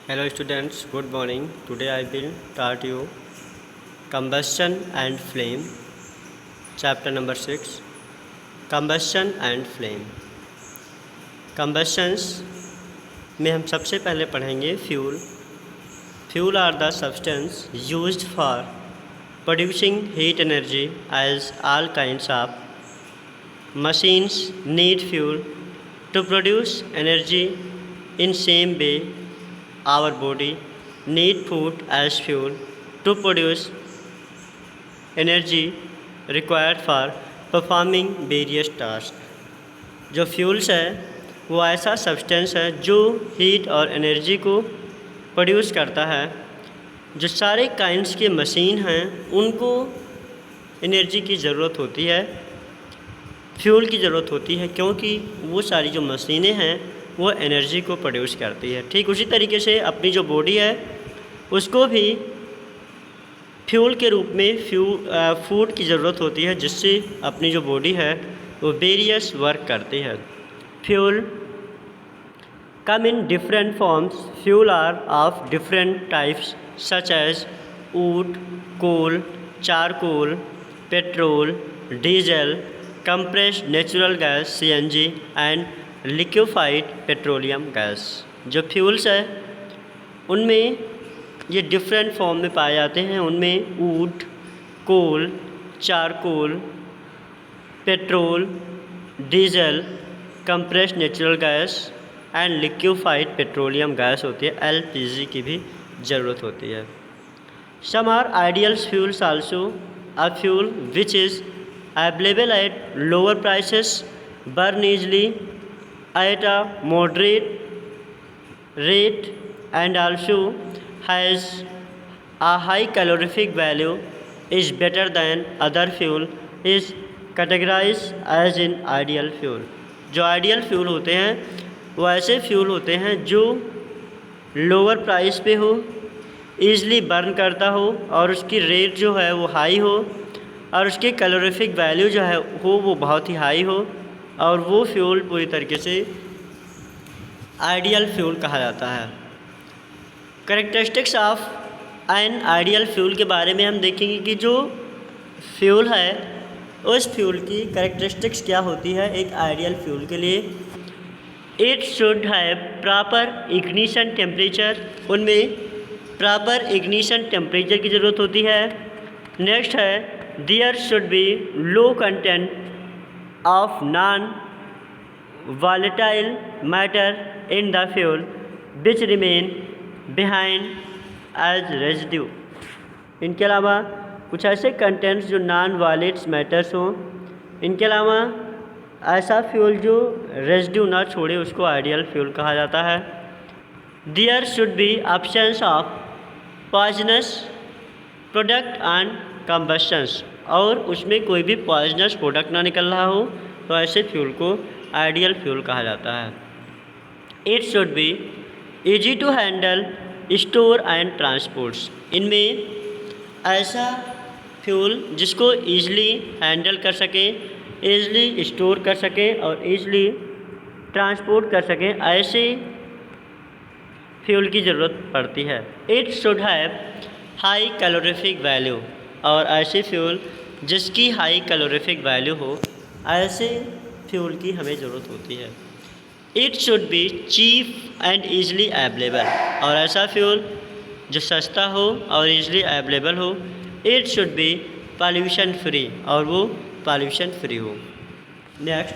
Hello students, good morning. Today I will start you combustion and flame. Chapter number 6, combustion and flame. Combustions में हम सबसे पहले पढ़ेंगे fuel. Fuel are the substance used for producing heat energy as all kinds of machines need fuel to produce energy. In same way our body need food as fuel to produce energy required for performing various tasks. जो fuels है वो ऐसा substance है जो heat और energy को produce करता है. जो सारे काइंड्स के मशीन हैं उनको एनर्जी की ज़रूरत होती है, फ्यूल की ज़रूरत होती है, क्योंकि वो सारी जो मशीनें हैं वो एनर्जी को प्रोड्यूस करती है. ठीक उसी तरीके से अपनी जो बॉडी है उसको भी फ्यूल के रूप में फूड की ज़रूरत होती है, जिससे अपनी जो बॉडी है वो वेरियस वर्क करती है. Fuel come in different forms. Fuel are of different types such as wood, coal, charcoal, petrol, diesel, compressed natural gas CNG and liquefied petroleum gas. जो फ्यूल्स है उनमें ये डिफरेंट फॉर्म में पाए जाते हैं. उनमें wood, coal, charcoal, petrol, diesel, compressed natural gas and liquefied petroleum gas होती है. LPG की भी ज़रूरत होती है. Some are ideal fuels also. A fuel which is available at lower prices, burn easily at a moderate rate, and also has a high calorific value, is better than other fuel, is categorized as in ideal fuel. जो ideal fuel होते हैं वो ऐसे fuel होते हैं जो lower price पे हो, ईज़िली बर्न करता हो और उसकी रेट जो है वो हाई हो और उसकी कैलोरीफिक वैल्यू जो है वो बहुत ही हाई हो, और वो फ्यूल पूरी तरीके से आइडियल फ्यूल कहा जाता है. Characteristics of an ideal fuel के बारे में हम देखेंगे कि जो फ्यूल है उस फ्यूल की कैरेक्टरिस्टिक्स क्या होती है एक आइडियल फ्यूल के लिए. It should have proper ignition temperature. उनमें प्रॉपर इग्निशन टेम्परेचर की ज़रूरत होती है. नेक्स्ट है there should be low content of non-volatile matter in the fuel which remain behind as residue. इनके अलावा कुछ ऐसे कंटेंट्स जो नॉन वॉलेट्स मैटर्स हों. इनके अलावा ऐसा फ्यूल जो रेजिड्यू ना छोड़े उसको आइडियल फ्यूल कहा जाता है. there should be absence of poisonous product and combustions, और उसमें कोई भी पॉइजनस प्रोडक्ट ना निकल रहा हो तो ऐसे फ्यूल को आइडियल फ्यूल कहा जाता है. It should be easy to handle, store and transports. इनमें ऐसा फ्यूल जिसको ईज़िली हैंडल कर सकें, ईज़िली स्टोर कर सकें और ईज़िली ट्रांसपोर्ट कर सकें, ऐसे फ्यूल की ज़रूरत पड़ती है. It should have high calorific value, और ऐसे फ्यूल जिसकी हाई कैलोरीफिक वैल्यू हो ऐसे फ्यूल की हमें ज़रूरत होती है. It should be cheap and easily available, और ऐसा फ्यूल जो सस्ता हो और ईज़िली अवेलेबल हो. It should be pollution free, और वो पॉल्यूशन फ्री हो. नेक्स्ट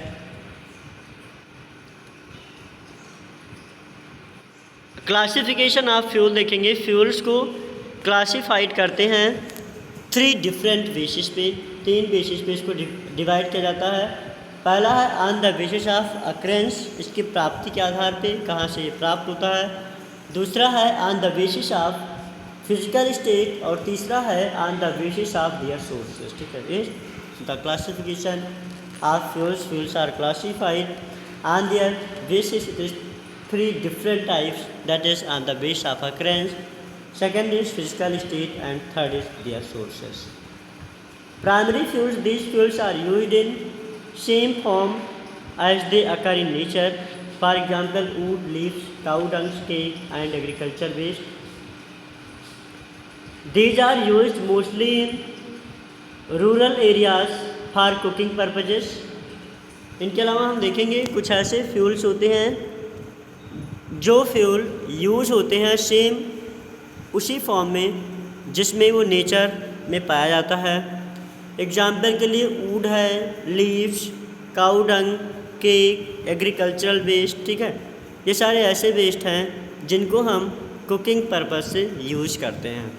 क्लासिफिकेशन ऑफ फ्यूल देखेंगे. फ्यूल्स को क्लासिफाइड करते हैं 3 डिफरेंट बेसिस पे, 3 बेसिस पे इसको डिवाइड किया जाता है. पहला है on the basis of occurrences, इसकी प्राप्ति के आधार पे कहाँ से ये प्राप्त होता है. दूसरा है on the basis of physical state, और तीसरा है on the basis of their sources. ठीक है, is the classification of fuels. Fuels are classified on their basis. It is 3 different types, that is on the basis of occurrence, second is physical state, and third is their sources. Primary fuels, these fuels are used in same form as they occur in nature. For example wood, leaves, cow dung, cake and agriculture waste. These are used mostly in rural areas for cooking purposes. इनके अलावा हम देखेंगे कुछ ऐसे fuels होते हैं जो fuel use होते हैं सेम उसी फॉर्म में जिसमें वो नेचर में पाया जाता है. एग्जाम्पल के लिए वुड है, leaves, cow dung, cake, agricultural waste. ठीक है, ये सारे ऐसे वेस्ट हैं जिनको हम कुकिंग पर्पज से यूज करते हैं.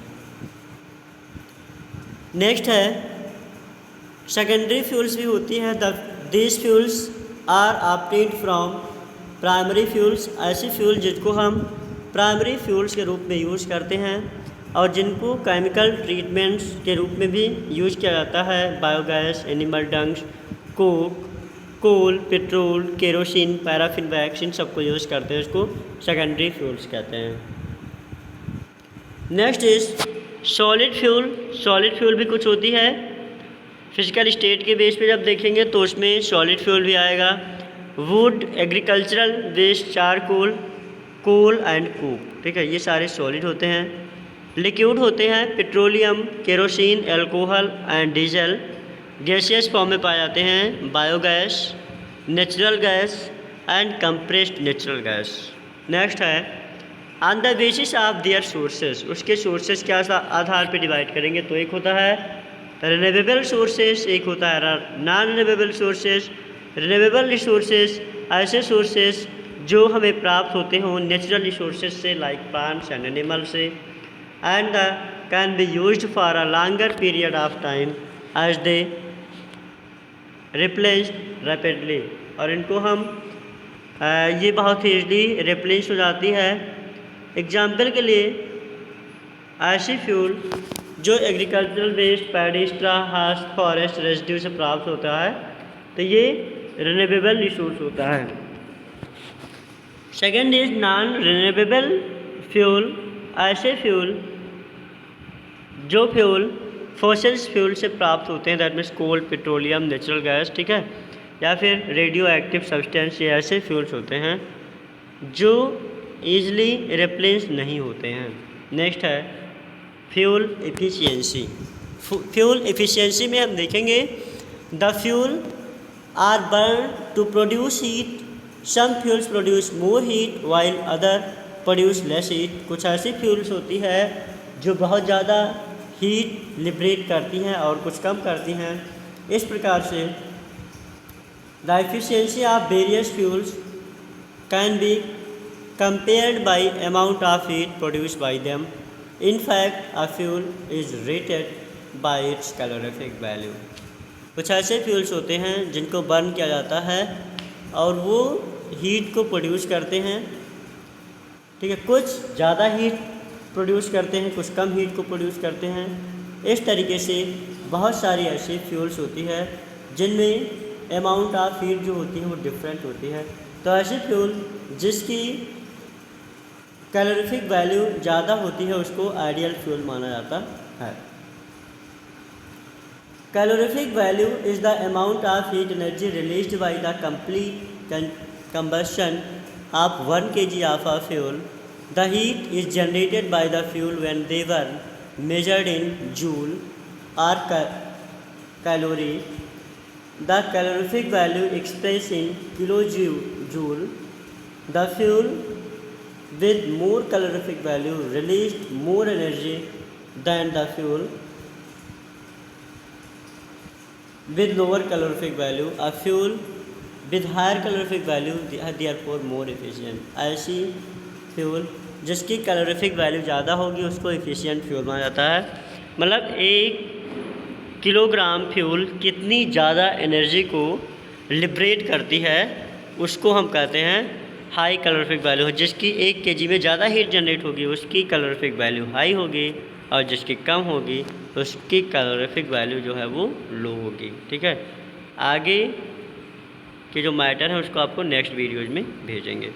नेक्स्ट है सेकेंडरी फ्यूल्स भी होती हैं. This fuels are obtained from primary fuels. ऐसी फ्यूल जिनको हम प्राइमरी फ्यूल्स के रूप में यूज़ करते हैं और जिनको केमिकल ट्रीटमेंट्स के रूप में भी यूज़ किया जाता है. बायोगैस, एनिमल डंग्स, कोक, कोल, पेट्रोल, केरोसिन, पैराफिन वैक्स, इन सबको यूज़ करते हैं. इसको सेकेंडरी फ्यूल्स कहते हैं. Next is solid fuel. Solid fuel भी कुछ होती है. फिजिकल स्टेट के बेस पे जब देखेंगे तो उसमें सॉलिड फ्यूल भी आएगा. Wood, agricultural waste, charcoal, coal and coke. ठीक है, ये सारे सॉलिड होते हैं. लिक्विड होते हैं petroleum, kerosene, alcohol and diesel. Gaseous form में पाए जाते हैं biogas, natural gas and compressed natural gas. Next है on the basis of their sources. उसके सोर्सेज के आधार पे डिवाइड करेंगे तो एक होता है रिन्यूएबल सोर्सेज, एक होता है non renewable sources. Renewable resources ऐसे सोर्सेज जो हमें प्राप्त होते हों नेचुरल रिसोर्सेज से, लाइक प्लांट्स एंड एनिमल से, and can be used for a longer period of time as they replace rapidly. और इनको हम ये बहुत ही ईजली रिप्लेस हो जाती है. एग्जाम्पल के लिए ऐसी फ्यूल जो agricultural waste, paddy, straw, husk, forest residue से प्राप्त होता है तो ये रिन्यूएबल रिसोर्स होता है. Second is non renewable fuel. ऐसे फ्यूल जो फ्यूल फॉसिल्स फ्यूल से प्राप्त होते हैं, that means coal, petroleum, natural gas. ठीक है, या फिर रेडियो एक्टिव सब्सटेंस. ये ऐसे फ्यूल्स होते हैं जो ईजली रिप्लेस नहीं होते हैं. नेक्स्ट है फ्यूल एफिशिएंसी. फ्यूल एफिशिएंसी में हम देखेंगे the fuel are burn to produce heat. Some fuels produce more heat while other produce less heat. कुछ ऐसी फ्यूल्स होती है जो बहुत ज़्यादा हीट लिबरेट करती हैं और कुछ कम करती हैं. इस प्रकार से the efficiency of various fuels can be compared by amount of heat produced by them. In fact, a fuel is rated by its calorific value. कुछ ऐसे फ्यूल्स होते हैं जिनको बर्न किया जाता है और वो हीट को प्रोड्यूस करते हैं. ठीक है, कुछ ज़्यादा हीट प्रोड्यूस करते हैं, कुछ कम हीट को प्रोड्यूस करते हैं. इस तरीके से बहुत सारी ऐसी फ्यूल्स होती है जिनमें अमाउंट ऑफ हीट जो होती है वो डिफरेंट होती है. तो ऐसी फ्यूल जिसकी कैलोरीफिक वैल्यू ज़्यादा होती है उसको आइडियल फ्यूल माना जाता है. Calorific value is the amount of heat energy released by the complete combustion of 1 kg of a fuel. The heat is generated by the fuel when they were measured in joule or calorie. The calorific value express in kilo joule. The fuel with more calorific value released more energy than the fuel with lower calorific value. A fuel with higher calorific value therefore more efficient. ऐसी fuel जिसकी calorific value ज़्यादा होगी उसको efficient fuel माना जाता है. मतलब 1 kilogram fuel कितनी ज़्यादा एनर्जी को लिबरेट करती है उसको हम कहते हैं हाई कैलोरीफिक वैल्यू हो. जिसकी 1 kg में ज़्यादा हीट जनरेट होगी उसकी कैलोरीफिक वैल्यू हाई होगी और जिसकी कम होगी उसकी कैलोरीफिक वैल्यू जो है वो लो होगी. ठीक है, आगे के जो मैटर है उसको आपको नेक्स्ट वीडियोज़ में भेजेंगे.